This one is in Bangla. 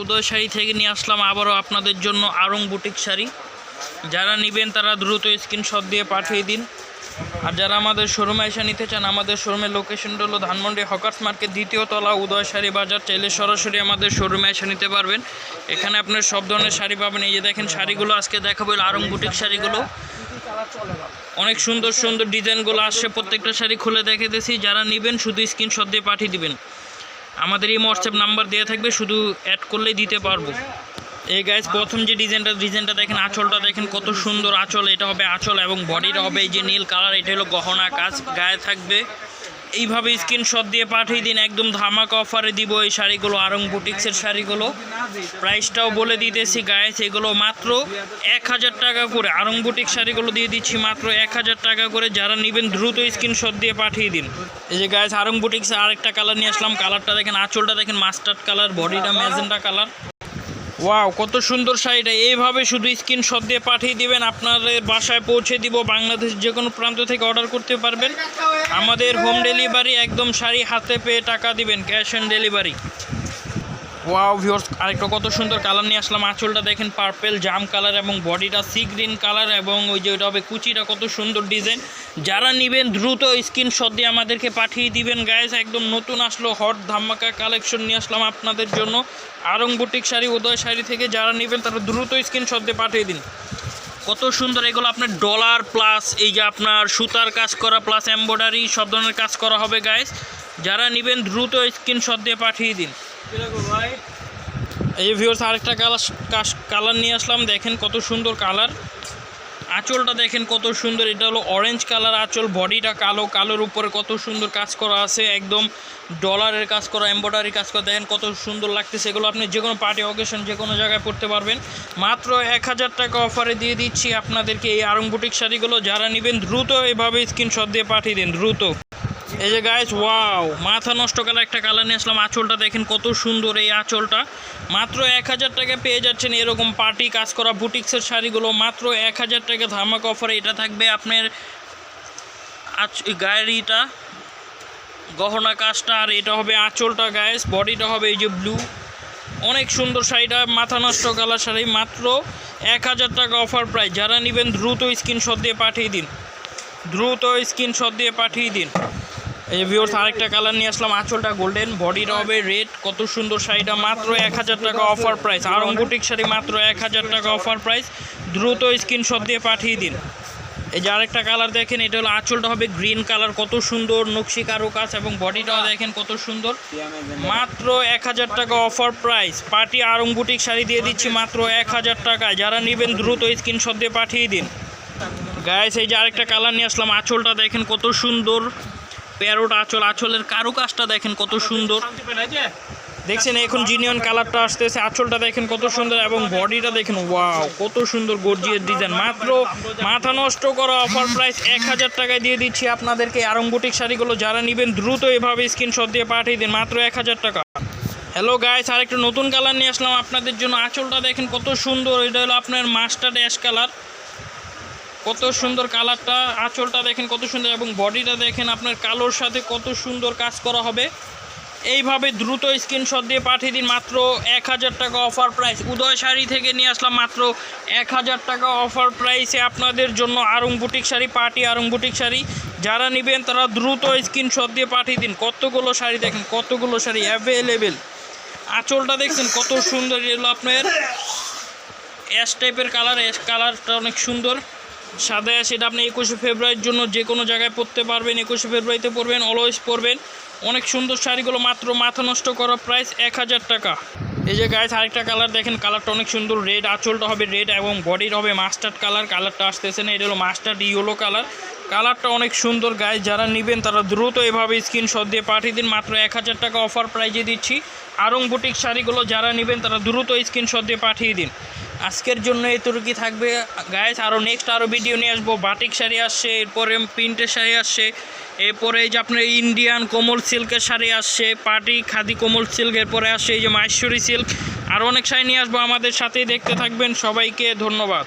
উদয় শাড়ি থেকে নিয়ে আসলাম আবারও আপনাদের জন্য আড়ং বুটিক শাড়ি। যারা নেবেন তারা দ্রুত স্ক্রিনশট দিয়ে পাঠিয়ে দিন। আর যারা আমাদের শোরুমে এসে নিতে চান, আমাদের শোরুমের লোকেশনটা হলো ধানমন্ডি হকার্স মার্কেট দ্বিতীয় তলা, উদয় শাড়ি বাজার। চাইলে সরাসরি আমাদের শোরুমে এসে নিতে পারবেন। এখানে আপনার সব ধরনের শাড়ি পাবেন। এই যে দেখেন শাড়িগুলো আজকে দেখাবো, আড়ং বুটিক শাড়িগুলো অনেক সুন্দর সুন্দর ডিজাইনগুলো আসছে। প্রত্যেকটা শাড়ি খুলে দেখে দিয়েছি। যারা নেবেন শুধু স্ক্রিনশট দিয়ে পাঠিয়ে দিবেন। আমাদের এই হোয়াটসঅ্যাপ নাম্বার দেওয়া থাকবে, শুধু অ্যাড করলেই দিতে পারবো। এই গাইজ প্রথম যে ডিজাইনটা দেখেন, আঁচলটা দেখেন কত সুন্দর আঁচল। এটা হবে আঁচল এবং বডিটা হবে এই যে নীল কালার। এটা হলো গহনা কাজ, গায়ে থাকবে। এইভাবে স্ক্রিনশট দিয়ে পাঠিয়ে দিন। একদম ধামাকা অফারে দিব এই শাড়িগুলো, আড়ং বুটিক্সের শাড়িগুলো। প্রাইসটাও বলে দিতেছি গাইজ, এগুলো মাত্র 1000 টাকা করে। আড়ং বুটিক শাড়িগুলো দিয়ে দিচ্ছি মাত্র 1000 টাকা করে। যারা নেবেন দ্রুত স্ক্রিনশট দিয়ে পাঠিয়ে দিন। এই যে গাইজ আড়ং বুটিক্সে আরেকটা কালার নিয়ে আসলাম। কালারটা দেখেন, আঁচলটা দেখেন মাস্টার্ড কালার, বডিটা ম্যাজেন্টা কালার। ওয়াও, কত সুন্দর শাড়িটা। এইভাবে শুধু স্ক্রিনশট দিয়ে পাঠিয়ে দিবেন, আপনাদের বাসায় পৌঁছে দিব। বাংলাদেশ যে কোনো প্রান্ত থেকে অর্ডার করতে পারবেন। আমাদের হোম ডেলিভারি, একদম শাড়ি হাতে পেয়ে টাকা দিবেন, cash on delivery. Wow viewers, আরেকটা কত সুন্দর কালার নিয়ে আসলাম। আঁচলটা দেখেন পার্পেল জাম কালার এবং বডিটা সি গ্রিন কালার এবং ওই যে ওটা হবে কুচিটা, কত সুন্দর ডিজাইন। যারা নেবেন দ্রুত স্ক্রিনশট দিয়ে আমাদেরকে পাঠিয়ে দিবেন গাইস। একদম নতুন আসলো হট ধামাকা কালেকশন নিয়ে আসলাম আপনাদের জন্য আড়ং বুটিক শাড়ি, উদয় শাড়ি থেকে। যারা নেবেন তারা দ্রুত স্ক্রিনশট দিয়ে পাঠিয়ে দিন। কত সুন্দর এগুলো, আপনার ডলার প্লাস এই যে আপনার সুতার কাজ করা প্লাস এমব্রয়ডারি সব ধরনের কাজ করা হবে গাইস। যারা নেবেন দ্রুত স্ক্রিনশট দিয়ে পাঠিয়ে দিন। এই ভিউয়ার্স আরেকটা কালার নিয়ে আসলাম। দেখেন কত সুন্দর কালার। আঁচলটা দেখেন কত সুন্দর। এটা হলো অরেঞ্জ কালার আঁচল, বডিটা কালো, কালোর উপরে কত সুন্দর কাজ করা আছে। একদম ডলারের কাজ করা, এমব্রয়ডারি কাজ করা। দেখেন কত সুন্দর লাগতেছে। এগুলো আপনি যে কোনো পার্টি অকেশন যে কোনো জায়গায় পড়তে পারবেন। মাত্র 1000 টাকা অফারে দিয়ে দিচ্ছি আপনাদেরকে এই আড়ং বুটিক শাড়িগুলো। যারা নেবেন দ্রুত এভাবে স্ক্রিনশট দিয়ে পাঠিয়ে দিন দ্রুত। এই যে গাইস ওয়াও, মাথা নষ্ট কালার একটা কালার নিয়ে আসলাম। আঁচলটা দেখেন কত সুন্দর। এই আঁচলটা মাত্র 1000 টাকা পেয়ে যাচ্ছেন এরকম পার্টি কাজ করা বুটিক্সের শাড়িগুলো মাত্র 1000 টাকা ধামাকা অফারে। এটা থাকবে আপনার গায়েরিটা গহনা কাজটা, আর এটা হবে আঁচলটা গাইস। বডিটা হবে এই যে ব্লু, অনেক সুন্দর শাড়িটা। মাথা নষ্ট কালার শাড়ি, মাত্র 1000 টাকা অফার প্রাইস। যারা নেবেন দ্রুত স্ক্রিনশট দিয়ে পাঠিয়ে দিন, দ্রুত স্ক্রিনশট দিয়ে পাঠিয়ে দিন। এই ভিউয়ার্স আরেকটা কালার নিয়ে আসলাম। আঁচলটা গোল্ডেন, বডিটা হবে রেড। কত সুন্দর শাড়িটা, মাত্র 1000 টাকা অফার প্রাইস। আড়ং বুটিক শাড়ি মাত্র 1000 টাকা অফার প্রাইস। দ্রুত স্ক্রিনশট দিয়ে পাঠিয়ে দিন। এই যে আরেকটা কালার দেখেন, এটা হলো আঁচলটা হবে গ্রিন কালার, কত সুন্দর নকশি কারু কাজ এবং বডিটাও দেখেন কত সুন্দর। মাত্র 1000 টাকা অফার প্রাইস। পার্টি আড়ং বুটিক শাড়ি দিয়ে দিচ্ছি মাত্র 1000 টাকায়। যারা নেবেন দ্রুত স্ক্রিনশট দিয়ে পাঠিয়ে দিন গাইস। এই যে আরেকটা কালার নিয়ে আসলাম। আঁচলটা দেখেন কত সুন্দর, প্যারোট আঁচল। আঁচলের কারুকাজটা দেখেন কত সুন্দর। দেখছেন এখন জিনিয়ন কালারটা আসতেছে। আঁচলটা দেখেন কত সুন্দর এবং বডিটা দেখেন ওয়াও, কত সুন্দর গর্জিয়াস ডিজাইন। মাত্র মাথা নষ্ট করা অফার প্রাইস 1000 টাকায় দিয়ে দিচ্ছি আপনাদেরকে আড়ং বুটিক শাড়িগুলো। যারা নেবেন দ্রুত এভাবে স্ক্রিনশট দিয়ে পাঠিয়ে দিন, মাত্র 1000 টাকা। হ্যালো গাইস, আরেকটা নতুন কালার নিয়ে আসলাম আপনাদের জন্য। আঁচলটা দেখেন কত সুন্দর। এটা হলো আপনার মাস্টার্ড অ্যাশ কালার, কত সুন্দর কালারটা। আঁচলটা দেখেন কত সুন্দর এবং বডিটা দেখেন আপনার কালোর সাথে কত সুন্দর কাজ করা হবে। এইভাবে দ্রুত স্ক্রিনশট দিয়ে পাঠিয়ে দিন, মাত্র 1000 টাকা অফার প্রাইস। উদয় শাড়ি থেকে নিয়ে আসলাম মাত্র 1000 টাকা অফার প্রাইসে আপনাদের জন্য আড়ং বুটিক শাড়ি, পার্টি আড়ং বুটিক শাড়ি। যারা নেবেন তারা দ্রুত স্ক্রিনশট দিয়ে পাঠিয়ে দিন। কতগুলো শাড়ি দেখেন, কতগুলো শাড়ি অ্যাভেলেবেল। আঁচলটা দেখছেন কত সুন্দর। এগুলো আপনার অ্যাশ টাইপের কালার, অ্যাশ কালারটা অনেক সুন্দর। সাদা সেটা আপনি 21শে ফেব্রুয়ারির জন্য যে কোনো জায়গায় পরতে পারবেন। 21শে ফেব্রুয়ারিতে পরবেন, অলওয়েজ পরবেন। অনেক সুন্দর শাড়িগুলো, মাত্র মাথা নষ্ট করা প্রাইস 1000 টাকা। এই যে গাইস আরেকটা কালার দেখেন, কালারটা অনেক সুন্দর। রেড, আঁচলটা হবে রেড এবং বডির হবে মাস্টার্ড কালার। কালারটা আসতেছে না, এটা হলো মাস্টার্ড ইয়েলো কালার। কালারটা অনেক সুন্দর গাইস। যারা নেবেন তারা দ্রুত এভাবে স্ক্রিনশট দিয়ে পাঠিয়ে দিন, মাত্র 1000 টাকা অফার প্রাইজে দিচ্ছি আড়ং বুটিক শাড়িগুলো। যারা নেবেন তারা দ্রুত স্ক্রিনশট দিয়ে পাঠিয়ে দিন। আজকের জন্য এতটুকুই থাকবে গাইস। নেক্সট আরও ভিডিও নিয়ে আসবো। বাটিক শাড়ি আসছে, এরপরে প্রিন্টের শাড়ি আসছে, এরপরে এই যে আপনার ইন্ডিয়ান কোমল সিল্কের শাড়ি আসছে, পার্টি খাদি কোমল সিল্ক, এরপরে আসছে এই যে মাহেশ্বরী সিল্ক। আরও অনেক শাড়ি নিয়ে আসবো, আমাদের সাথেই দেখতে থাকবেন। সবাইকে ধন্যবাদ।